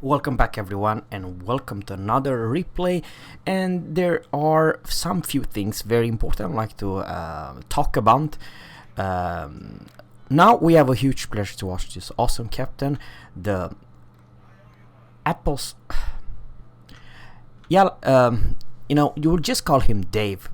Welcome back everyone and welcome to another replay, and there are some few things very important I'd like to talk about. Now we have a huge pleasure to watch this awesome captain, the Apples. Yeah, you will just call him Dave.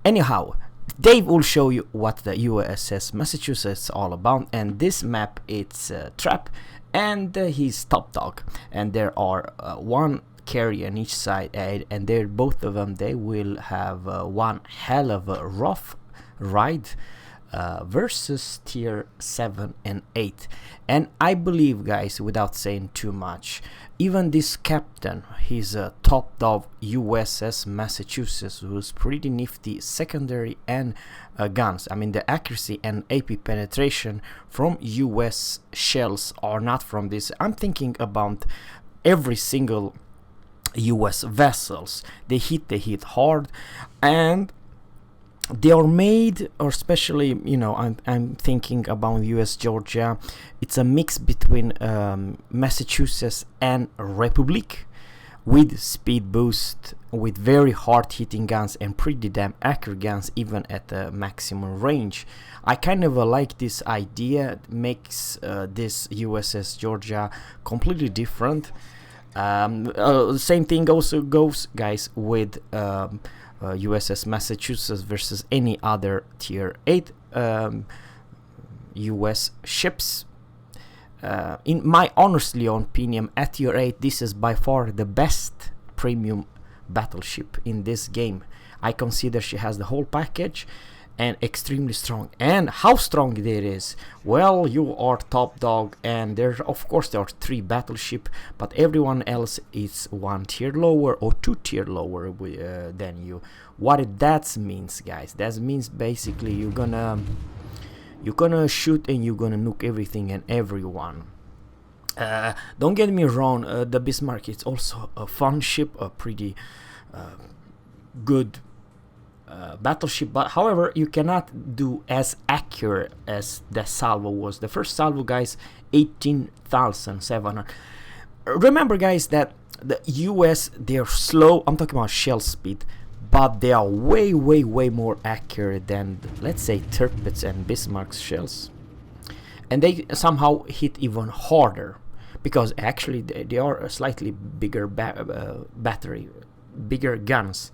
Anyhow, Dave will show you what the USS Massachusetts is all about, and this map it's Trap, and he's top dog, and there are one carrier on each side, and they're both of them. They will have one hell of a rough ride versus tier 7 and 8. And I believe, guys, without saying too much, even this captain, he's a top dog USS Massachusetts, who's pretty nifty secondary and guns. I mean, the accuracy and AP penetration from US shells are not from this. I'm thinking about every single US vessels. They hit hard, and they are made, or especially, I'm thinking about US Georgia. It's a mix between Massachusetts and Republic, with speed boost, with very hard hitting guns and pretty damn accurate guns even at the maximum range. I kind of like this idea. It makes this USS Georgia completely different. Same thing also goes, guys, with USS Massachusetts versus any other tier 8 US ships. In my honestly opinion, at tier 8, this is by far the best premium battleship in this game. I consider she has the whole package and extremely strong. And how strong it is? Well, you are top dog, and there are 3 battleship, but everyone else is 1 tier lower or 2 tier lower than you. What that means, guys? That means basically you're gonna shoot and you're gonna nuke everything and everyone. Don't get me wrong, the Bismarck is also a fun ship, a pretty good battleship, but however, you cannot do as accurate as the salvo was. The first salvo, guys, 18,700. Remember, guys, that the US, they're slow. I'm talking about shell speed, but they are way more accurate than, let's say, Tirpitz and Bismarck's shells, and they somehow hit even harder because actually they are a slightly bigger battery, bigger guns.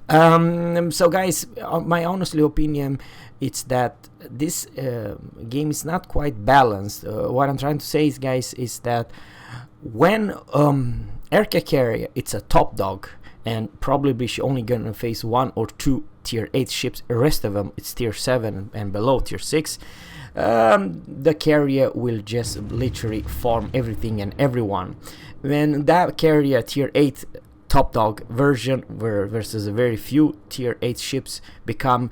So guys, my honestly opinion, it's that this game is not quite balanced. What I'm trying to say is, guys, is that when aircraft carrier, it's a top dog, and probably she only gonna face 1 or 2 tier 8 ships. The rest of them it's tier 7 and below, tier 6. The carrier will just literally farm everything and everyone. When that carrier tier 8 top dog version versus a very few tier 8 ships become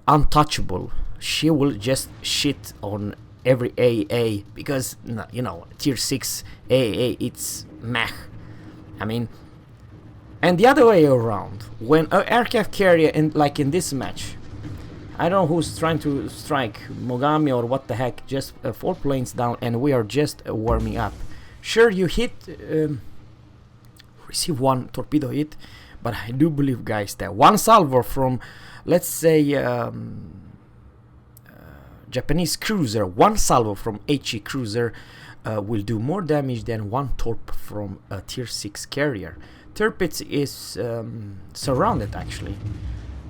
untouchable, she will just shit on every AA, because tier 6 AA it's meh. I mean, and the other way around, when an aircraft carrier, like in this match, I don't know who's trying to strike Mogami or what the heck, just 4 planes down, and we are just warming up. Sure, you hit receive 1 torpedo hit, but I do believe, guys, that 1 salvo from, let's say, Japanese cruiser, 1 salvo from HE cruiser will do more damage than 1 torp from a tier 6 carrier. Tirpitz is surrounded, actually.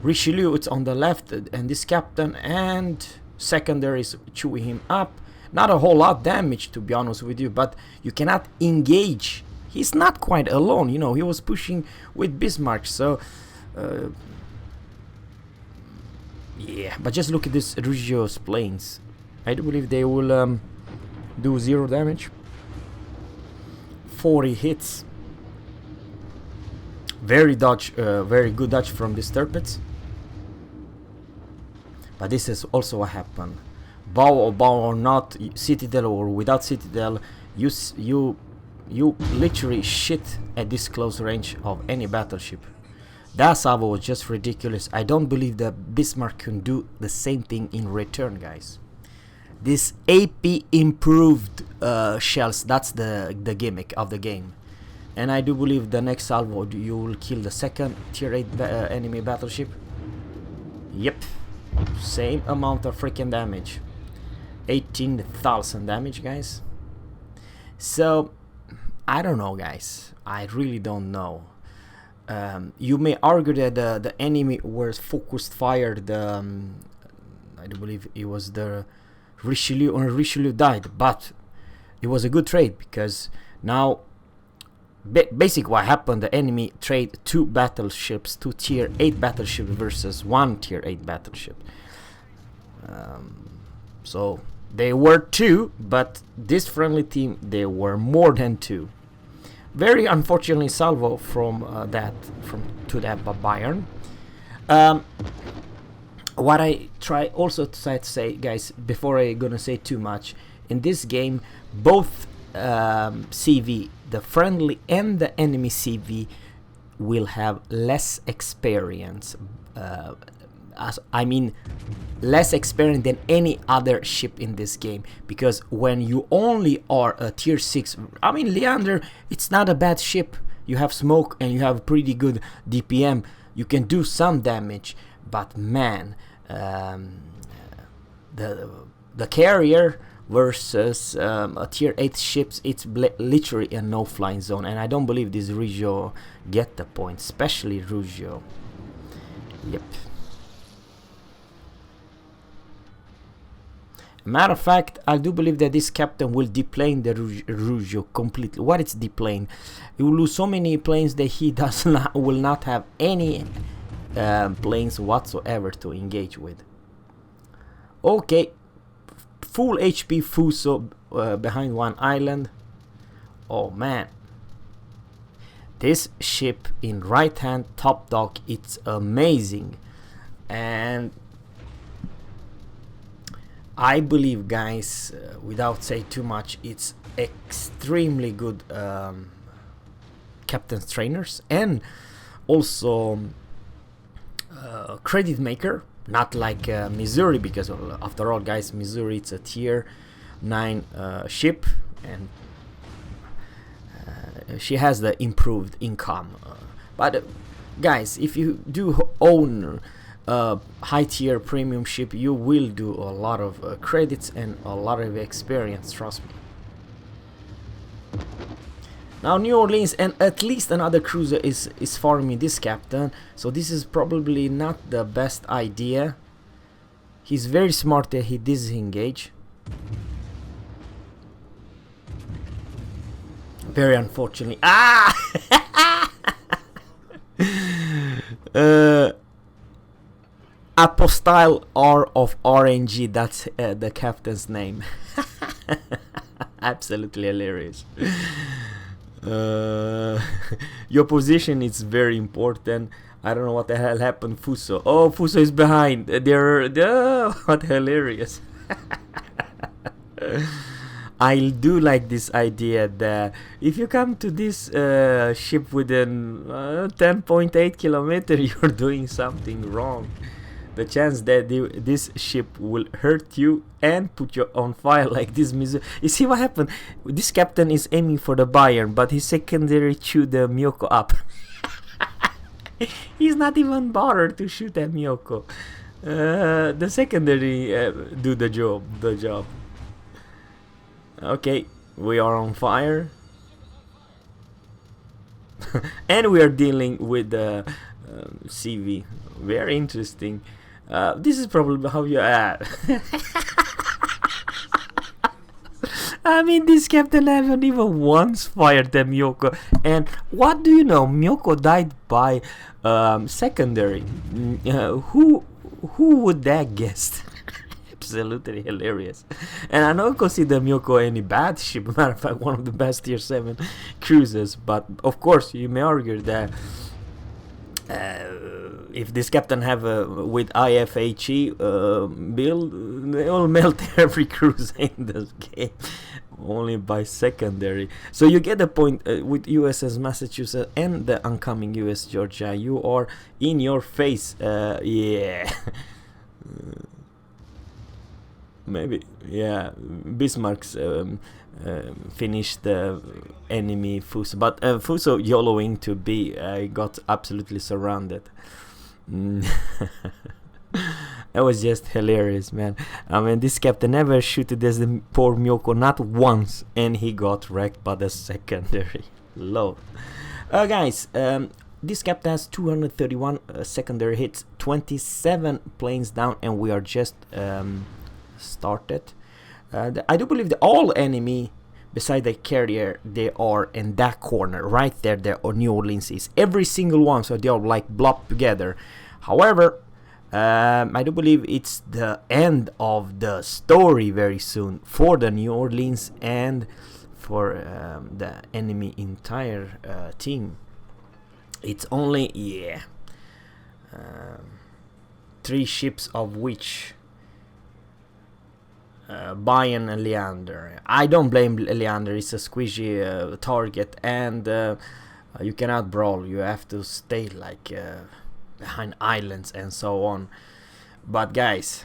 Richelieu, it's on the left, and this captain and secondary is chewing him up. Not a whole lot damage, to be honest with you, but you cannot engage. He's not quite alone, he was pushing with Bismarck, so yeah, but just look at this Reggio's planes. I do believe they will do 0 damage. 40 hits. Very good dodge from this Tirpitz. But this is also what happened. Bow or not, Citadel or without Citadel, you literally shit at this close range of any battleship. That salvo was just ridiculous. I don't believe that Bismarck can do the same thing in return, guys. This AP improved shells, that's the gimmick of the game. And I do believe the next salvo you will kill the second tier 8 enemy battleship. Yep, same amount of freaking damage, 18,000 damage, guys. So I don't know, guys, I really don't know. You may argue that the enemy was focused fire, I do believe it was the Richelieu, or Richelieu died, but it was a good trade, because now basically what happened, the enemy trade 2 battleships, 2 tier 8 battleships versus 1 tier 8 battleship. So they were 2, but this friendly team, they were more than 2. Very unfortunately salvo from to that Bayern. What I try also to say, guys, before I gonna say too much, in this game both CV, the friendly and the enemy CV, will have less experience, I mean less experience than any other ship in this game, because when you only are a tier 6, I mean Leander, it's not a bad ship, you have smoke and you have pretty good DPM, you can do some damage, but man, the carrier versus a tier 8 ships, it's literally a no flying zone, and I don't believe this Rugio get the point, especially Rugio. Yep. Matter of fact, I do believe that this captain will deplane the Rugio completely. What is deplane? He will lose so many planes that he will not have any planes whatsoever to engage with. Okay, full HP Fuso behind one island. Oh man, this ship in right hand top dock, it's amazing, and I believe, guys, without saying too much, it's extremely good captain's trainers, and also credit maker, not like Missouri, because after all, guys, Missouri, it's a tier 9 ship, and she has the improved income, but guys, if you do own high tier premium ship, you will do a lot of credits and a lot of experience, trust me. Now New Orleans and at least another cruiser is farming this captain, so this is probably not the best idea. He's very smart that he disengage. Very unfortunately. Apostyle R of RNG, that's the captain's name. Absolutely hilarious. Your position is very important. I don't know what the hell happened. Fuso. Oh, Fuso is behind. What hilarious. I do like this idea that if you come to this ship within 10.8 kilometers, you're doing something wrong. The chance that this ship will hurt you and put you on fire like this. You see what happened? This captain is aiming for the Bayern, but his secondary chewed the Miyoko up. He's not even bothered to shoot at Miyoko. The secondary do the job. Okay, we are on fire. And we are dealing with the CV. Very interesting. This is probably how you add. I mean, this captain haven't even once fired the Miyoko. And what do you know? Miyoko died by secondary. Who would that guess? Absolutely hilarious. And I don't consider Miyoko any bad ship. Matter of fact, one of the best tier 7 cruisers. But of course, you may argue that if this captain have with IFHE build, they will melt every cruiser in this game only by secondary. So you get the point with USS Massachusetts and the oncoming US Georgia. You are in your face. Yeah. Maybe, yeah. Bismarck's finished the enemy Fuso, but Fuso YOLOing to B got absolutely surrounded. Mm. That was just hilarious, man. I mean, this captain never shooted as the poor Myoko, not once, and he got wrecked by the secondary. Lord. Guys, this captain has 231 secondary hits, 27 planes down, and we are just started. I do believe that all enemy beside the carrier, they are in that corner right there. There New Orleans is every single one, so they are like blobbed together. However, I do believe it's the end of the story very soon for the New Orleans and for the enemy entire team. It's only, yeah, 3 ships, of which Bayern and Leander. I don't blame Leander, it's a squishy target, and you cannot brawl, you have to stay like behind islands and so on. But guys,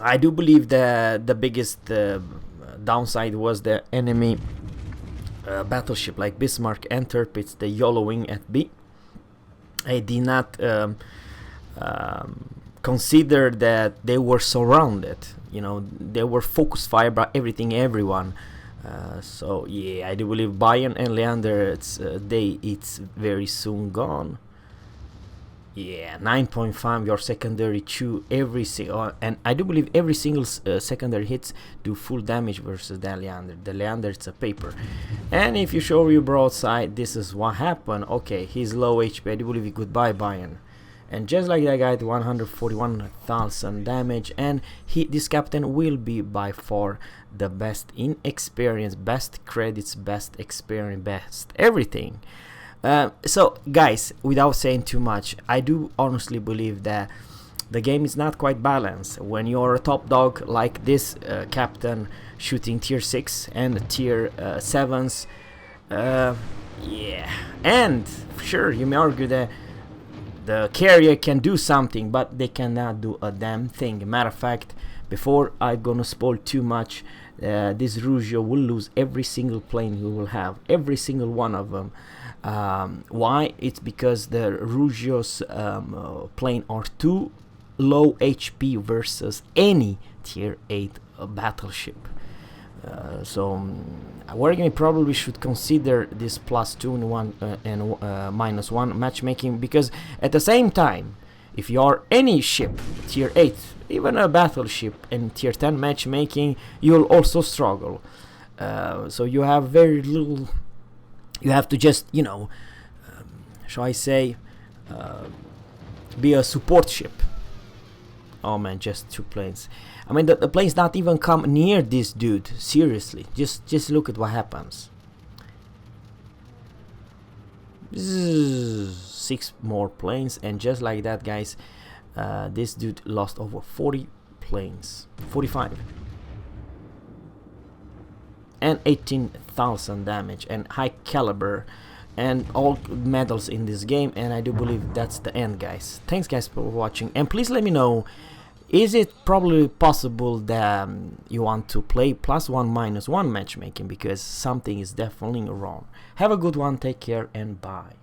I do believe the biggest downside was the enemy battleship like Bismarck and Tirpitz, the YOLOing at B. I did not consider that they were surrounded. You know, they were focus fire by everyone. So yeah, I do believe Bayern and Leander, it's very soon gone. Yeah, 9.5 your secondary chew every single, and I do believe every single secondary hits do full damage versus the Leander. The Leander, it's a paper, and if you show your broadside, this is what happened. Okay, he's low HP. I do believe goodbye Bayern, and just like that guy, 141,000 damage, and this captain will be by far the best in experience, best credits, best experience, best everything. So guys, without saying too much, I do honestly believe that the game is not quite balanced when you're a top dog like this captain shooting tier 6 and tier 7s. Yeah, and sure, you may argue that the carrier can do something, but they cannot do a damn thing. Matter of fact, before I'm gonna spoil too much, this Rugio will lose every single plane he will have, every single one of them. Why? It's because the Rugio's plane are too low HP versus any tier 8 battleship. So Wargaming probably should consider this +2 and -1 matchmaking, because at the same time, if you are any ship tier 8, even a battleship in tier 10 matchmaking, you'll also struggle. So you have very little. You have to just, you know, shall I say, be a support ship. Oh man, just 2 planes. I mean, the planes not even come near this dude. Seriously, just look at what happens. 6 more planes, and just like that, guys, this dude lost over 40 planes, 45. And 18,000 damage and high caliber and all medals in this game, and I do believe that's the end, guys. Thanks guys for watching, and please let me know, is it probably possible that you want to play +1 -1 matchmaking, because something is definitely wrong. Have a good one, take care, and bye.